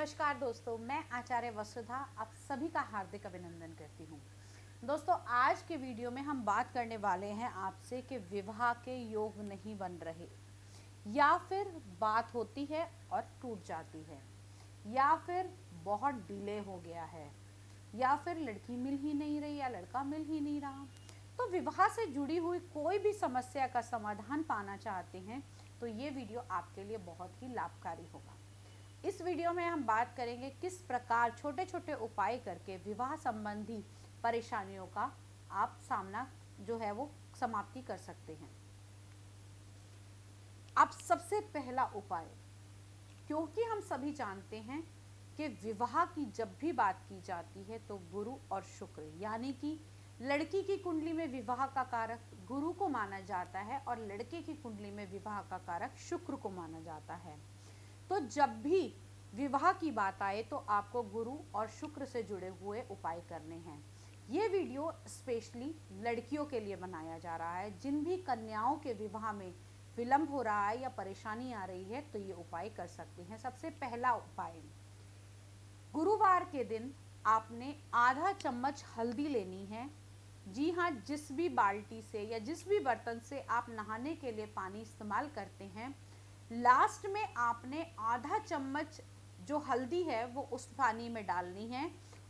नमस्कार दोस्तों, मैं आचार्य वसुधा आप सभी का हार्दिक अभिनंदन करती हूँ। दोस्तों, आज के वीडियो में हम बात करने वाले हैं आपसे कि विवाह के योग नहीं बन रहे, या फिर बात होती है और टूट जाती है, या फिर बहुत डिले हो गया है, या फिर लड़की मिल ही नहीं रही या लड़का मिल ही नहीं रहा। तो विवाह से जुड़ी हुई कोई भी समस्या का समाधान पाना चाहते हैं तो ये वीडियो आपके लिए बहुत ही लाभकारी होगा। इस वीडियो में हम बात करेंगे किस प्रकार छोटे छोटे उपाय करके विवाह संबंधी परेशानियों का आप सामना जो है वो समाप्ति कर सकते हैं। अब सबसे पहला उपाय, क्योंकि हम सभी जानते हैं कि विवाह की जब भी बात की जाती है तो गुरु और शुक्र यानी कि लड़की की कुंडली में विवाह का कारक गुरु को माना जाता है और लड़के की कुंडली में विवाह का कारक शुक्र को माना जाता है। तो जब भी विवाह की बात आए तो आपको गुरु और शुक्र से जुड़े हुए उपाय करने हैं। ये वीडियो स्पेशली लड़कियों के लिए बनाया जा रहा है। जिन भी कन्याओं के विवाह में विलंब हो रहा है या परेशानी आ रही है तो ये उपाय कर सकते हैं। सबसे पहला उपाय, गुरुवार के दिन आपने आधा चम्मच हल्दी लेनी है। जी हाँ, जिस भी बाल्टी से या जिस भी बर्तन से आप नहाने के लिए पानी इस्तेमाल करते हैं, लास्ट में आपने आधा चम्मच जो हल्दी है वो उस पानी में डालनी है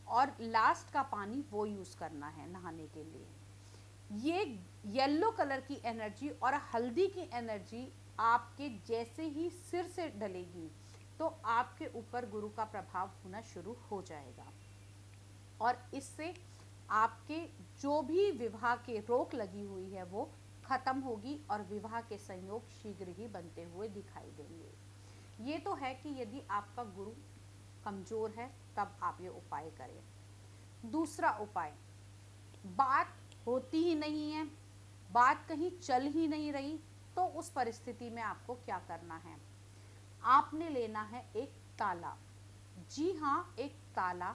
और लास्ट का पानी वो यूज़ करना है नहाने के लिए। ये येलो कलर की एनर्जी और हल्दी की एनर्जी आपके जैसे ही सिर से डलेगी तो आपके ऊपर गुरु का प्रभाव होना शुरू हो जाएगा और इससे आपके जो भी विवाह के रोक लगी हुई है वो खत्म होगी और विवाह के संयोग शीघ्र ही बनते हुए दिखाई देंगे। ये तो है कि यदि आपका गुरु कमजोर है तब आप ये उपाय करें। दूसरा उपाय, बात होती ही नहीं है, बात कहीं चल ही नहीं रही, तो उस परिस्थिति में आपको क्या करना है, आपने लेना है एक ताला। जी हाँ, एक ताला,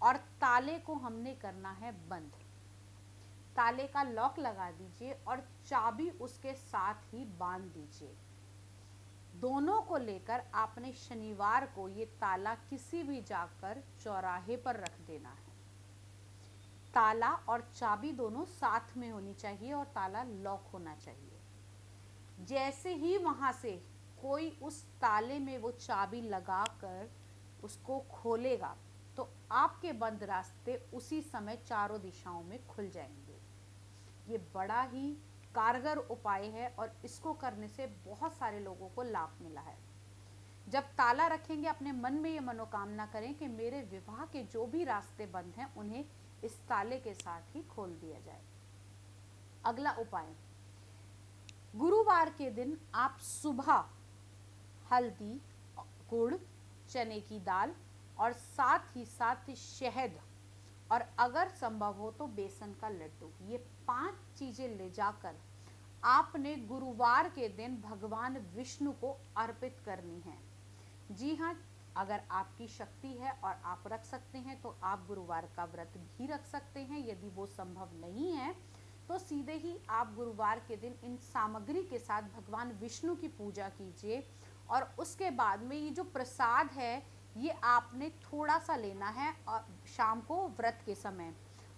और ताले को हमने करना है बंद। ताले का लॉक लगा दीजिए और चाबी उसके साथ ही बांध दीजिए। दोनों को लेकर आपने शनिवार को ये ताला किसी भी जाकर चौराहे पर रख देना है। ताला और चाबी दोनों साथ में होनी चाहिए और ताला लॉक होना चाहिए। जैसे ही वहां से कोई उस ताले में वो चाबी लगाकर उसको खोलेगा तो आपके बंद रास्ते उसी समय चारों दिशाओं में खुल जाएंगे। ये बड़ा ही कारगर उपाय है और इसको करने से बहुत सारे लोगों को लाभ मिला है। जब ताला रखेंगे अपने मन में ये मनोकामना करें कि मेरे विवाह के जो भी रास्ते बंद हैं उन्हें इस ताले के साथ ही खोल दिया जाए। अगला उपाय, गुरुवार के दिन आप सुबह हल्दी, गुड़, चने की दाल और साथ ही साथ शहद और अगर संभव हो तो बेसन का लड्डू, ये 5 चीजें ले जाकर आपने गुरुवार के दिन भगवान विष्णु को अर्पित करनी है। जी हाँ, अगर आपकी शक्ति है और आप रख सकते हैं तो आप गुरुवार का व्रत भी रख सकते हैं। यदि वो संभव नहीं है तो सीधे ही आप गुरुवार के दिन इन सामग्री के साथ भगवान विष्णु की पूजा कीजिए और उसके बाद में ये जो प्रसाद है ये आपने थोड़ा सा लेना है और शाम को व्रत के समय।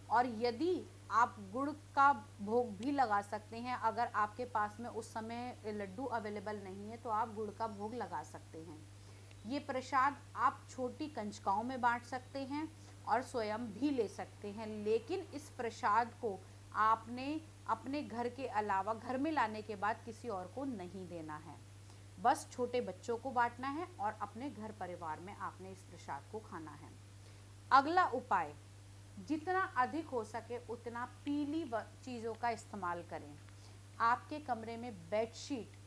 और यदि आप गुड़ का भोग भी लगा सकते हैं, अगर आपके पास में उस समय लड्डू अवेलेबल नहीं है तो आप गुड़ का भोग लगा सकते हैं। ये प्रसाद आप छोटी कंजकाओं में बांट सकते हैं और स्वयं भी ले सकते हैं, लेकिन इस प्रसाद को आपने अपने घर के अलावा घर में लाने के बाद किसी और को नहीं देना है। बस छोटे बच्चों को बांटना है और अपने घर परिवार में आपने इस प्रसाद को खाना है। अगला उपाय, जितना अधिक हो सके उतना पीली चीज़ों का इस्तेमाल करें। आपके कमरे में बेडशीट,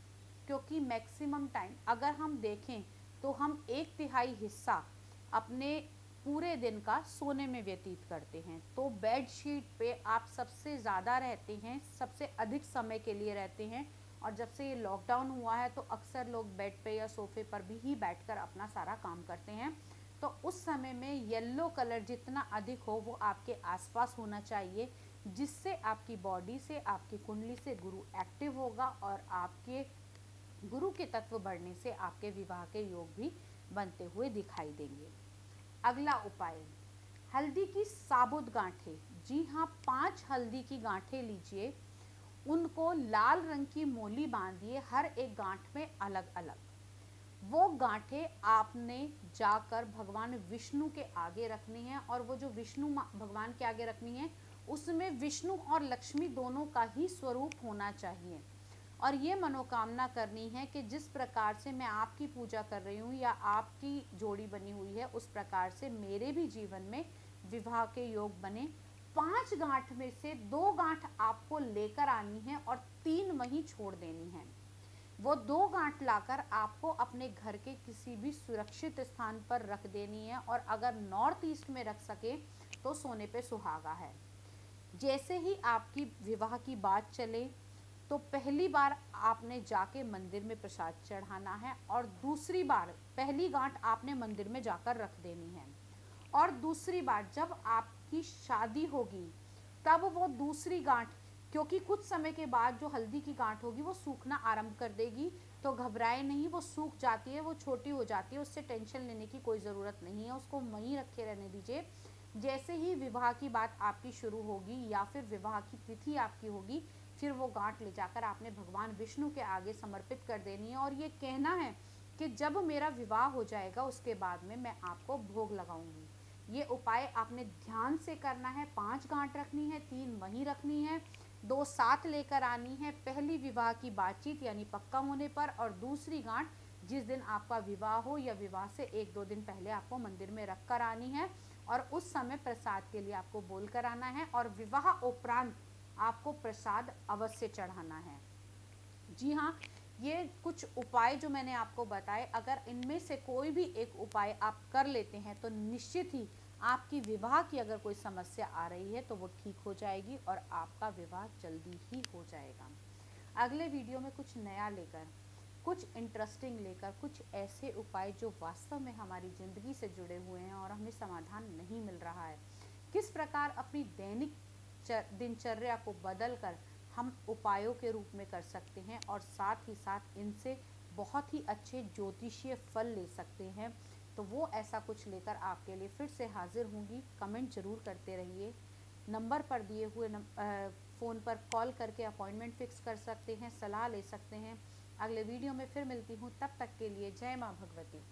क्योंकि मैक्सिमम टाइम अगर हम देखें तो हम 1/3 हिस्सा अपने पूरे दिन का सोने में व्यतीत करते हैं, तो बेड शीट पे आप सबसे ज़्यादा रहते हैं, सबसे अधिक समय के लिए रहते हैं। और जब से ये लॉकडाउन हुआ है तो अक्सर लोग बेड पे या सोफे पर भी ही बैठकर अपना सारा काम करते हैं। तो उस समय में येलो कलर जितना अधिक हो वो आपके आसपास होना चाहिए, जिससे आपकी बॉडी से, आपकी कुंडली से गुरु एक्टिव होगा और आपके गुरु के तत्व बढ़ने से आपके विवाह के योग भी बनते हुए दिखाई देंगे। अगला उपाय, हल्दी की साबुत गांठें। जी हाँ, 5 हल्दी की गांठें लीजिए, उनको लाल रंग की मोली बांधिए, हर एक गांठ में अलग अलग। वो गांठें आपने जाकर भगवान विष्णु के आगे रखनी है, और वो जो विष्णु भगवान के आगे रखनी है उसमें विष्णु और लक्ष्मी दोनों का ही स्वरूप होना चाहिए। और ये मनोकामना करनी है कि जिस प्रकार से मैं आपकी पूजा कर रही हूँ या आपकी जोड़ी बनी हुई है, उस प्रकार से मेरे भी जीवन में विवाह के योग बने। 5 गांठ में से 2 गांठ आपको लेकर आनी है और 3 वहीं छोड़ देनी है। वो 2 गांठ लाकर आपको अपने घर के किसी भी सुरक्षित स्थान पर रख देनी है, और अगर नॉर्थ ईस्ट में रख सके तो सोने पे सुहागा है। जैसे ही आपकी विवाह की बात चले तो पहली बार आपने जाके मंदिर में प्रसाद चढ़ाना है, और दूसरी बार, पहली गांठ आपने मंदिर में जाकर रख देनी है, और दूसरी बार जब आपकी शादी होगी तब वो दूसरी गांठ, क्योंकि कुछ समय के बाद जो हल्दी की गांठ होगी वो सूखना आरंभ कर देगी, तो घबराए नहीं, वो सूख जाती है, वो छोटी हो जाती है, उससे टेंशन लेने की कोई ज़रूरत नहीं है, उसको वहीं रखे रहने दीजिए। जैसे ही विवाह की बात आपकी शुरू होगी या फिर विवाह की तिथि आपकी होगी, फिर वो गांठ ले जाकर आपने भगवान विष्णु के आगे समर्पित कर देनी है, और ये कहना है कि जब मेरा विवाह हो जाएगा उसके बाद में मैं आपको भोग लगाऊंगी। ये उपाय आपने ध्यान से करना है। 5 गांठ रखनी है, 3 वहीं रखनी है, 2 साथ लेकर आनी है, पहली विवाह की बातचीत यानी पक्का होने पर, और दूसरी गांठ जिस दिन आपका विवाह हो या विवाह से 1-2 दिन पहले आपको मंदिर में रख कर आनी है, और उस समय प्रसाद के लिए आपको बोल कर आना है, और विवाह उपरांत आपको प्रसाद अवश्य चढ़ाना है। जी हाँ, ये कुछ उपाय जो मैंने आपको बताए, अगर इनमें से कोई भी एक उपाय आप कर लेते हैं तो निश्चित ही आपकी विवाह की अगर कोई समस्या आ रही है तो वो ठीक हो जाएगी, और आपका विवाह जल्दी ही हो जाएगा। अगले वीडियो में कुछ नया लेकर, कुछ इंटरेस्टिंग लेकर, कुछ ऐसे उपाय जो वास्तव में हमारी ज़िंदगी से जुड़े हुए हैं और हमें समाधान नहीं मिल रहा है, किस प्रकार अपनी दैनिक दिनचर्या को बदल कर हम उपायों के रूप में कर सकते हैं, और साथ ही साथ इनसे बहुत ही अच्छे ज्योतिषीय फल ले सकते हैं। तो वो ऐसा कुछ लेकर आपके लिए फिर से हाजिर होंगी। कमेंट जरूर करते रहिए। नंबर पर दिए हुए फ़ोन पर कॉल करके अपॉइंटमेंट फिक्स कर सकते हैं, सलाह ले सकते हैं। अगले वीडियो में फिर मिलती हूँ, तब तक के लिए जय माँ भगवती।